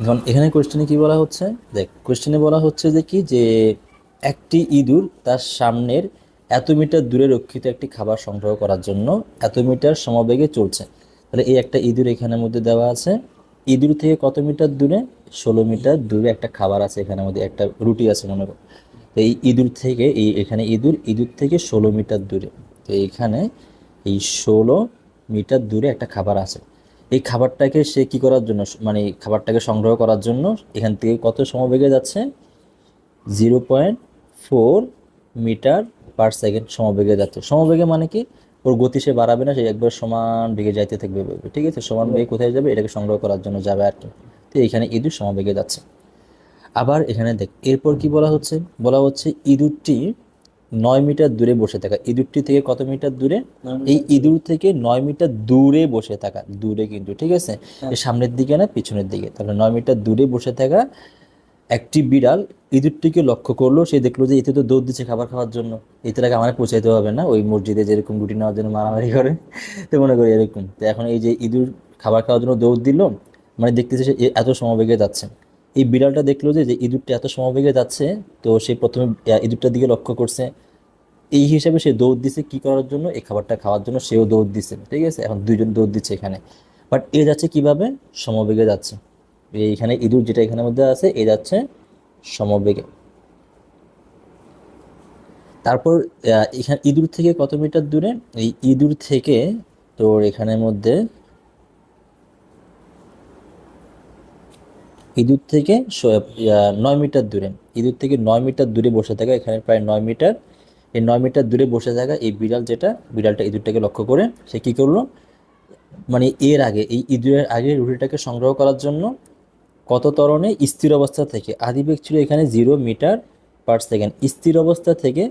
এখন এখানে কোয়েশ্চেনে কি বলা হচ্ছে, দেখ কোয়েশ্চেনে বলা হচ্ছে যে কি যে একটি ইঁদুর তার সামনের এত মিটার দূরে রক্ষিত একটি খাবার সংগ্রহ করার জন্য এত মিটার সমবেগে চলছে। তাহলে এই একটা ইঁদুর এখানের মধ্যে দেওয়া আছে, ইঁদুর থেকে কত মিটার দূরে, 16 মিটার দূরে একটা খাবার আছে, এখানের মধ্যে একটা রুটি আছে মনে করো। তো এই ইঁদুর থেকে এখানে ইঁদুর ইঁদুর থেকে 16 মিটার দূরে, তো এইখানে এই 16 মিটার দূরে একটা খাবার আছে। এই খাবারটাকে সে কি করার জন্য, মানে খাবারটাকে সংগ্রহ করার জন্য এখান থেকে কত সমবেগে যাচ্ছে, 0.4 মিটার পার সেকেন্ড সমবেগে যাচ্ছে। সমবেগে মানে কি, ওর গতি সে বাড়াবে না, সে একবার সমান বেগে যাইতে থাকবে, ঠিক আছে, সমান বেগে কোথায় যাবে, এটাকে সংগ্রহ করার জন্য যাবে আর কি। তো এখানে ইঁদুর সমবেগে যাচ্ছে। আবার এখানে দেখ এরপর কি বলা হচ্ছে, বলা হচ্ছে ইঁদুরটি 9 মিটার দূরে বসে থাকা, ইঁদুরটি থেকে কত মিটার দূরে, এই ইঁদুর থেকে 9 মিটার দূরে বসে থাকা, দূরে কিন্তু, ঠিক আছে, এর সামনের দিকে না পিছনের দিকে, তাহলে 9 মিটার দূরে বসে থাকা একটি বিড়াল ইঁদুরটিকে লক্ষ্য করলো, সে দেখলো যে এতে তো দৌড় দিচ্ছে খাবার খাওয়ার জন্য, এতে আগে আমার পৌঁছাইতে হবে না, ওই মসজিদে যেরকম রুটি নেওয়ার জন্য মারামারি করে, তো মনে করি এরকম। তো এখন এই যে ইঁদুর খাবার খাওয়ার জন্য দৌড় দিল, মানে দেখতেছে সে এত সমবেগে যাচ্ছে। এই বিড়ালটা দেখলো যে যে ইঁদুরটা এত সমবেগে যাচ্ছে, তো সে প্রথমে ইঁদুরটার দিকে লক্ষ্য করছে, এই হিসাবে সে দৌড় দিছে কি করার জন্য, এই খাবারটা খাওয়ার জন্য সেও দৌড় দিছে, ঠিক আছে, এখন দুইজন দৌড় দিচ্ছে এখানে। বাট এ যাচ্ছে কিভাবে, সমবেগে যাচ্ছে। এইখানে ইঁদুর যেটা এখানের মধ্যে আছে এ যাচ্ছে সমবেগে। তারপর এখানে ইঁদুর থেকে কত মিটার দূরে, এই ইঁদুর থেকে তোর এখানের মধ্যে ইঁদুর থেকে 9 মিটার দূরে, ইঁদুর থেকে 9 মিটার দূরে বসে থাকা, এখানে প্রায় 9 মিটার, এই 9 মিটার দূরে বসে থাকা এই বিড়াল যেটা, বিড়ালটা ইঁদুরটাকে লক্ষ্য করে সে কি করলো, মানে এর আগে এই ইঁদুরের আগে রুটিটাকে সংগ্রহ করার জন্য কত ত্বরণে স্থির অবস্থা থেকে, আদি বেগ ছিল এখানে 0 মিটার পার সেকেন্ড, স্থির অবস্থা থেকে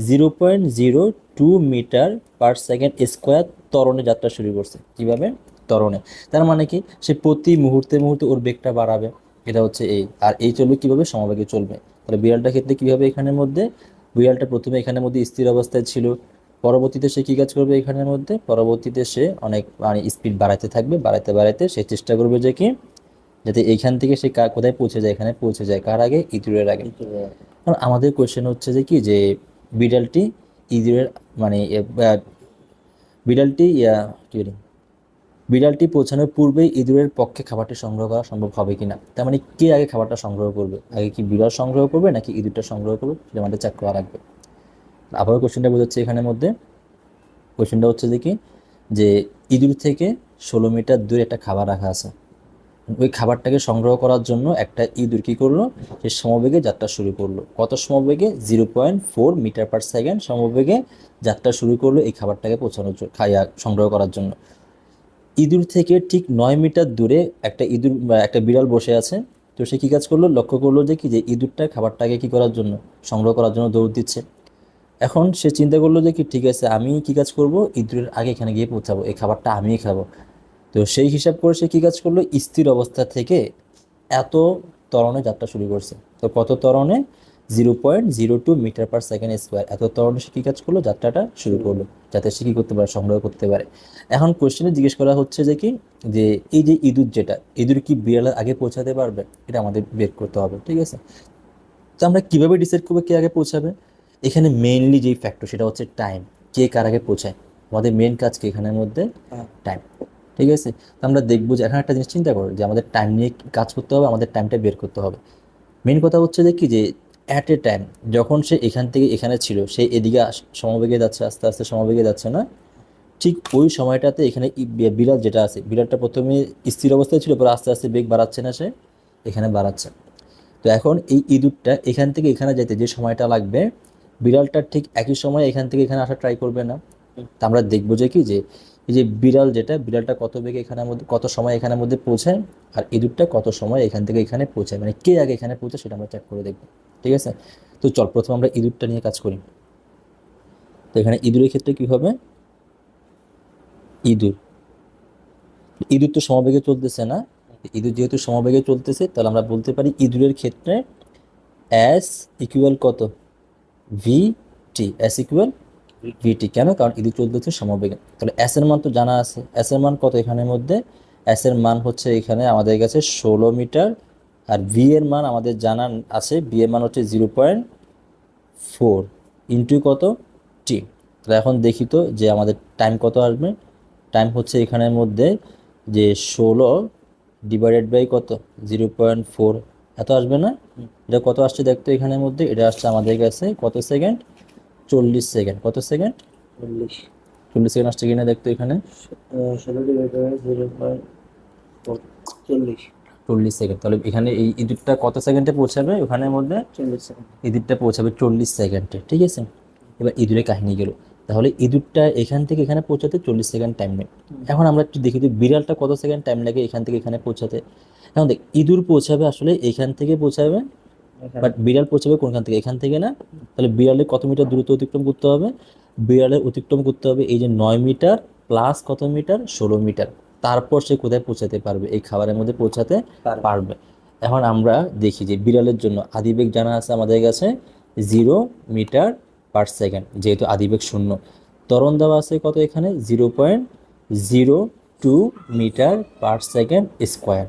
0.02 মিটার পার সেকেন্ড স্কোয়ার ত্বরণে যাত্রা শুরু করছে। কিভাবে, ত্বরণে, তার মানে কি সে প্রতি মুহূর্তে মুহূর্তে ওর বেগটা বাড়াবে, এটা হচ্ছে এই, আর এই চলবে কিভাবে, সমবেগে চলবে। তাহলে বিড়ালটার ক্ষেত্রে কীভাবে, এখানের মধ্যে বিড়ালটা প্রথমে এখানের মধ্যে স্থির অবস্থায় ছিল, পরবর্তীতে সে কী কাজ করবে, এখানের মধ্যে পরবর্তীতে সে অনেক মানে স্পিড বাড়াতে থাকবে, বাড়াতে বাড়াতে সে চেষ্টা করবে যে কি, যাতে এইখান থেকে সে কোথায় পৌঁছে যায়, এখানে পৌঁছে যায় কার আগে, ইঁদুরের আগে। কারণ আমাদের কোয়েশ্চেন হচ্ছে যে কি যে বিড়ালটি ইঁদুরের মানে বিড়ালটি কি বলি, বিড়ালটি পৌঁছানোর পূর্বেই ইঁদুরের পক্ষে খাবারটি সংগ্রহ করা সম্ভব হবে কিনা, তার মানে কে আগে খাবারটা সংগ্রহ করবে, আগে কি বিড়াল সংগ্রহ করবে নাকি ইঁদুরটা সংগ্রহ করবে, সেটা আমাদের চেক করা লাগবে। আবারও কোয়েশ্চেনটা বোঝাচ্ছে এখানের মধ্যে, কোয়েশ্চেনটা হচ্ছে যে কি যে ইঁদুর থেকে 16 মিটার দূরে একটা খাবার রাখা আছে, ওই খাবারটাকে সংগ্রহ করার জন্য একটা ইঁদুর কী করলো, সে সমবেগে যাত্রা শুরু করলো, কত সমবেগে, 0.4 মিটার পার সেকেন্ড সমবেগে যাত্রা শুরু করলো এই খাবারটাকে পৌঁছানোর জন্য, খাইয়া সংগ্রহ করার জন্য। ইঁদুর থেকে ঠিক 9 মিটার দূরে একটা ইঁদুর বা একটা বিড়াল বসে আছে, তো সে কী কাজ করলো, লক্ষ্য করলো যে কি যে ইঁদুরটা খাবারটাকে কী করার জন্য, সংগ্রহ করার জন্য দৌড় দিচ্ছে। এখন সে চিন্তা করলো যে কি ঠিক আছে, আমি কী কাজ করব, ইঁদুরের আগে এখানে গিয়ে পৌঁছাবো, এই খাবারটা আমিই খাবো। তো সেই হিসাব করে সে কী কাজ করলো, স্থির অবস্থা থেকে এত ত্বরণে যাত্রা শুরু করছে। তো কত ত্বরণে, 0.02 মিটার পার সেকেন্ড স্কোয়ার, এত ত্বরণে সে কী কাজ করলো, যাত্রাটা শুরু করলো, যাতে সে কী করতে পারে, সংগ্রহ করতে পারে। এখন কোয়েশ্চেনে জিজ্ঞেস করা হচ্ছে যে কি যে এই যে ইঁদুর যেটা, ইঁদুর কি বিড়ালের আগে পৌঁছাতে পারবে, এটা আমাদের বের করতে হবে, ঠিক আছে। তো আমরা কীভাবে ডিসাইড করবো কে আগে পৌঁছাবে, এখানে মেইনলি যেই ফ্যাক্টর সেটা হচ্ছে টাইম, কে কার আগে পৌঁছায়, আমাদের মেন কাজ কি এখানের মধ্যে, টাইম, ঠিক আছে। তো আমরা দেখবো যে এখন একটা জিনিস চিন্তা করো যে আমাদের টাইম নিয়ে কাজ করতে হবে, আমাদের টাইমটা বের করতে হবে। মেন কথা হচ্ছে যে কি যে অ্যাট এ টাইম যখন সে এখান থেকে এখানে ছিল, সে এদিকে সমবেগে যাচ্ছে, আস্তে আস্তে সমবেগে যাচ্ছে না, ঠিক ওই সময়টাতে এখানে বিড়াল যেটা আছে, বিড়ালটা প্রথমে স্থির অবস্থায় ছিল, পরে আস্তে আস্তে বেগ বাড়াচ্ছে না, সে এখানে বাড়াচ্ছে। তো এখন এই ইঁদুরটা এখান থেকে এখানে যেতে যে সময়টা লাগবে, বিড়ালটা ঠিক একই সময় এখান থেকে এখানে আসা ট্রাই করবে না। তা আমরা দেখবো যে কি যে এই যে বিড়াল যেটা, বিড়ালটা কত বেগে এখানের মধ্যে, কত সময় এখানের মধ্যে পৌঁছায়, আর ইঁদুরটা কত সময় এখান থেকে এখানে পৌঁছায়, মানে কে আগে এখানে পৌঁছায় সেটা আমরা চেক করে দেখবো, ঠিক আছে। তো চল প্রথমে আমরা ইঁদুরটা নিয়ে কাজ করি। তো এখানে ইঁদুরের ক্ষেত্রে কি হবে, ইঁদুর ইঁদুর তো সমবেগে চলতেছে না, ইঁদুর যেহেতু সমবেগে চলতেছে তাহলে আমরা বলতে পারি ইঁদুরের ক্ষেত্রে এস ইকুয়াল কত, ভি টি, এস ইকুয়াল ভিটি, কেন, কারণ ইঁদুর চলতেছে সমবেগে। তাহলে এস এর মান তো জানা আছে, এস এর মান কত এখানের মধ্যে, এস এর মান হচ্ছে এখানে আমাদের কাছে 16 মিটার আর ভি এর মান আমাদের জানা আছে, ভি এর মান হচ্ছে 0.4 ইন্টু কত টি। তাহলে এখন দেখি তো যে আমাদের টাইম কত আসবে। টাইম হচ্ছে এখানের মধ্যে যে 16 ডিভাইডেড বাই কত 0.4 এত আসবে না? এটা কত আসছে দেখতো এখানের মধ্যে, এটা আসছে আমাদের কাছে কত সেকেন্ড, 40 সেকেন্ড। কত সেকেন্ড? 40 সেকেন্ড আসছে কিনা দেখতো এখানে। 40 সেকেন্ড। তাহলে এখানে এই ইঁদুরটা কত সেকেন্ডে পৌঁছাবে ওখানের মধ্যে? 40 সেকেন্ড। ইঁদুরটা পৌঁছাবে 40 সেকেন্ডে, ঠিক আছে। এবার ইঁদুরের কাহিনী গেল। তাহলে ইঁদুরটা এখান থেকে এখানে পৌঁছাতে 40 সেকেন্ড টাইম নেই। এখন আমরা একটু দেখি যে বিড়ালটা কত সেকেন্ড টাইম লাগে এখান থেকে এখানে পৌঁছাতে। এখন দেখ ইঁদুর পৌঁছাবে আসলে এখান থেকে পৌঁছাবে, বাট বিড়াল পৌঁছাবে কোনখান থেকে? এখান থেকে না? তাহলে বিড়ালের কত মিটার দূরত্ব অতিক্রম করতে হবে? বিড়ালের অতিক্রম করতে হবে এই যে 9 মিটার প্লাস কত মিটার, 16 মিটার। তারপর সে কোথায় পৌঁছাতে পারবে? এই খাবারের মধ্যে পৌঁছাতে পারবে। এখন আমরা দেখি যে বিড়ালের জন্য আদিবেগ জানা আছে আমাদের কাছে 0 মিটার পার সেকেন্ড, যেহেতু আদিবেগ 0। ত্বরণ দেওয়া আছে কত এখানে? 0.02 মিটার পার সেকেন্ড স্কোয়ার।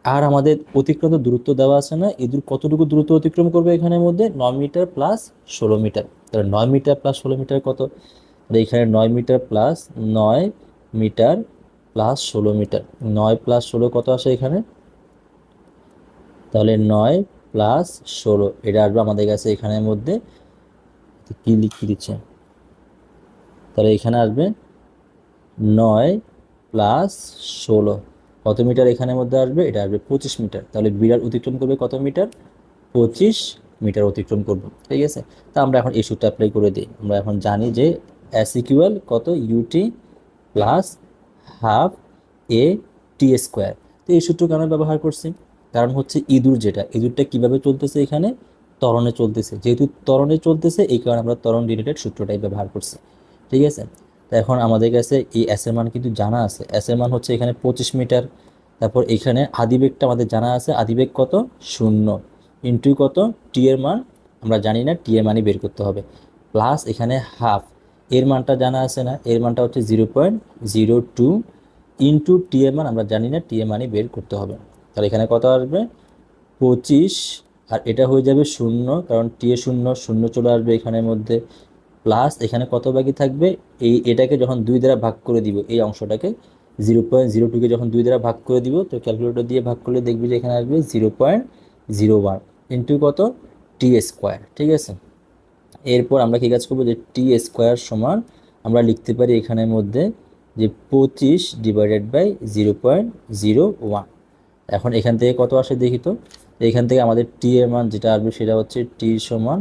আর আমাদের অতিক্রান্ত দূরত্ব দেওয়া আছে না, ইঁদুর কতটুকু দূরত্ব অতিক্রম করবে এখানের মধ্যে? 9 মিটার প্লাস 16 মিটার। তাহলে 9 মিটার প্লাস 16 মিটার কত? তাহলে এখানে 9 metre plus 9 metre plus 16 metre, 9 plus 16 কত আসে এখানে? তাহলে 9 প্লাস 16 এটা আসবে আমাদের কাছে এখানের মধ্যে কি লিখে দিচ্ছে, তাহলে এখানে আসবে 9 প্লাস 16 কত মিটার এখানের মধ্যে আসবে? এটা আসবে 25 মিটার। তাহলে বিড়াল অতিক্রম করবে কত মিটার? 25 মিটার অতিক্রম করবো, ঠিক আছে। তা আমরা এখন এই সূত্রটা অ্যাপ্লাই করে দিই। আমরা এখন জানি যে এস ইকুয়াল কত, ইউটি প্লাস হাফ এ টি স্কোয়ার। তো এই সূত্র কেন ব্যবহার করছি? কারণ হচ্ছে ইঁদুর যেটা, ইঁদুরটা কীভাবে চলতেছে এখানে? ত্বরণে চলতেছে। যেহেতু ত্বরণে চলতেছে এই কারণে আমরা ত্বরণ রিলেটেড সূত্রটাই ব্যবহার করছি, ঠিক আছে। তো এখন আমাদের কাছে এই এস এর মান কিন্তু জানা আছে, এস এর মান হচ্ছে এখানে 25 মিটার। তারপর এখানে আদিবেগটা আমাদের জানা আছে, আদিবেগ কত? 0 ইন্টু কত টি এর মান আমরা জানি না, টি এর মানই বের করতে হবে, প্লাস এখানে হাফ এর মানটা জানা আছে না, এর মানটা হচ্ছে 0.02 ইন্টু টি এর মান আমরা জানি না, টি এর মানই বের করতে হবে। তাহলে এখানে কত আসবে? 25, আর এটা হয়ে যাবে 0 কারণ টি এ 0 0 চলে আসবে এখানের মধ্যে, প্লাস এখানে কত বাকি থাকবে? এটাকে যখন 2 দ্বারা ভাগ করে দিব, এই অংশটাকে 0.02কে যখন 2 দ্বারা ভাগ করে দিব, তো ক্যালকুলেটর দিয়ে ভাগ করলে দেখবি যে এখানে আসবে 0.01 ইন্টু কত টি স্কোয়ার, ঠিক আছে। এরপর আমরা কি কাজ করবো, যে টি স্কোয়ার সমান আমরা লিখতে পারি এখানের মধ্যে যে 25 ডিভাইডেড বাই 0.01। এখন এখান থেকে কত আসে দেখি তো। এখান থেকে আমাদের টি এর মান যেটা আসবে সেটা হচ্ছে টি সমান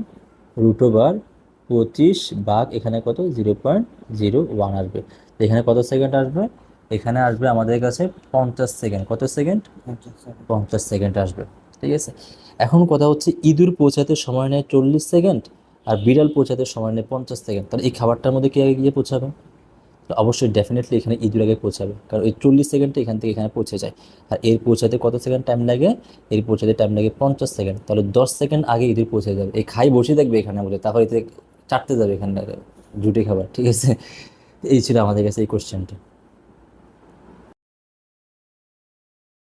√25 ভাগ এখানে কত 0.01 আসবে। এখানে কত সেকেন্ড আসবে? এখানে আসবে আমাদের কাছে 50 সেকেন্ড। কত সেকেন্ড? 50 সেকেন্ড আসবে, ঠিক আছে। এখন কথা হচ্ছে ইঁদুর পৌঁছাতে সময় নেয় 40 সেকেন্ড আর বিড়াল পৌঁছাতে সময় নেয় 50 সেকেন্ড। তাহলে এই খাবারটার মধ্যে কে আগে গিয়ে পৌঁছাবে? তো অবশ্যই ডেফিনেটলি এখানে ইঁদুর আগে পৌঁছাবে, কারণ এই 40 সেকেন্ডে এখান থেকে এখানে পৌঁছে যায়। আর এর পৌঁছাতে কত সেকেন্ড টাইম লাগে? এর পৌঁছাতে টাইম লাগে 50 সেকেন্ড। তাহলে 10 সেকেন্ড আগে ইঁদুর পৌঁছে যাবে, এই খাই বসে থাকবে এখানে বলে, তারপর এতে চাটতে যাবে এখানে জুটে খাবার, ঠিক আছে। এই ছিল আমাদের কাছে এই কোশ্চেনটা।